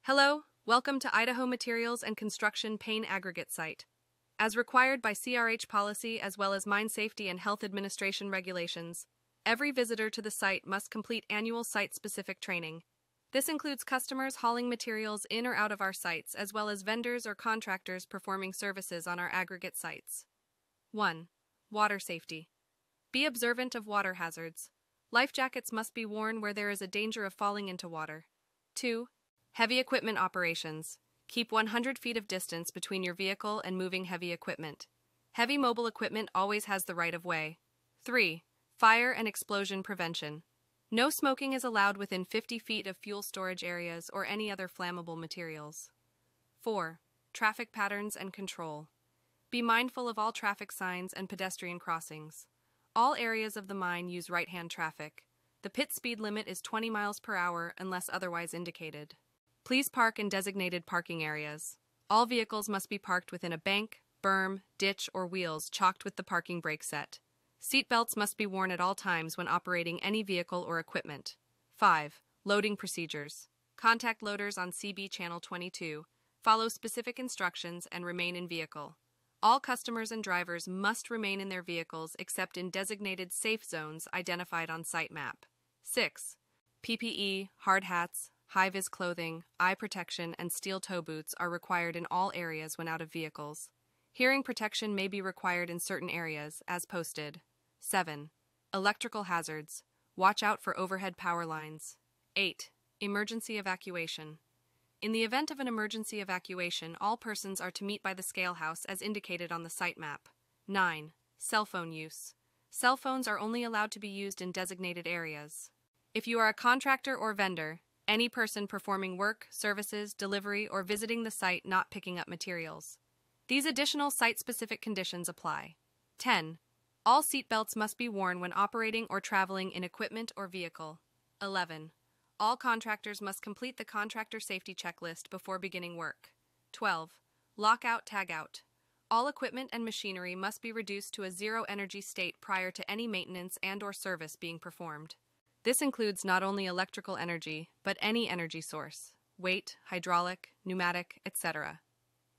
Hello, welcome to Idaho Materials and Construction Pane Aggregate Site. As required by CRH policy as well as Mine Safety and Health Administration regulations, every visitor to the site must complete annual site-specific training. This includes customers hauling materials in or out of our sites, as well as vendors or contractors performing services on our aggregate sites. 1. Water safety. Be observant of water hazards. Life jackets must be worn where there is a danger of falling into water. 2. Heavy equipment operations. Keep 100 feet of distance between your vehicle and moving heavy equipment. Heavy mobile equipment always has the right of way. 3. Fire and explosion prevention. No smoking is allowed within 50 feet of fuel storage areas or any other flammable materials. 4. Traffic patterns and control. Be mindful of all traffic signs and pedestrian crossings. All areas of the mine use right-hand traffic. The pit speed limit is 20 miles per hour unless otherwise indicated. Please park in designated parking areas. All vehicles must be parked within a bank, berm, ditch, or wheels chalked with the parking brake set. Seat belts must be worn at all times when operating any vehicle or equipment. 5. Loading procedures. Contact loaders on CB Channel 22. Follow specific instructions and remain in vehicle. All customers and drivers must remain in their vehicles except in designated safe zones identified on site map. 6. PPE, hard hats, high-vis clothing, eye protection, and steel toe boots are required in all areas when out of vehicles. Hearing protection may be required in certain areas, as posted. 7. Electrical hazards. Watch out for overhead power lines. 8. Emergency evacuation. In the event of an emergency evacuation, all persons are to meet by the scale house as indicated on the site map. 9. Cell phone use. Cell phones are only allowed to be used in designated areas. If you are a contractor or vendor, any person performing work, services, delivery, or visiting the site not picking up materials. These additional site-specific conditions apply. 10. All seat belts must be worn when operating or traveling in equipment or vehicle. 11. All contractors must complete the contractor safety checklist before beginning work. 12. Lockout tagout. All equipment and machinery must be reduced to a zero-energy state prior to any maintenance and/or service being performed. This includes not only electrical energy, but any energy source, weight, hydraulic, pneumatic, etc.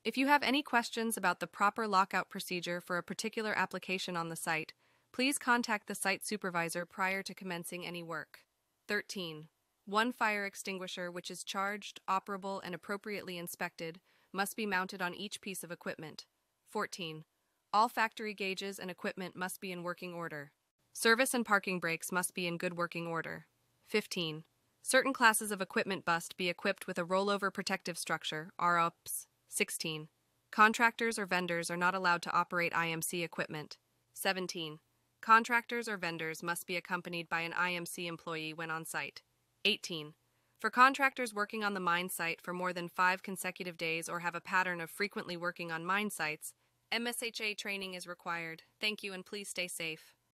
If you have any questions about the proper lockout procedure for a particular application on the site, please contact the site supervisor prior to commencing any work. 13. One fire extinguisher which is charged, operable, and appropriately inspected must be mounted on each piece of equipment. 14. All factory gauges and equipment must be in working order. Service and parking brakes must be in good working order. 15. Certain classes of equipment must be equipped with a rollover protective structure, ROPS. 16. Contractors or vendors are not allowed to operate IMC equipment. 17. Contractors or vendors must be accompanied by an IMC employee when on site. 18. For contractors working on the mine site for more than 5 consecutive days or have a pattern of frequently working on mine sites, MSHA training is required. Thank you and please stay safe.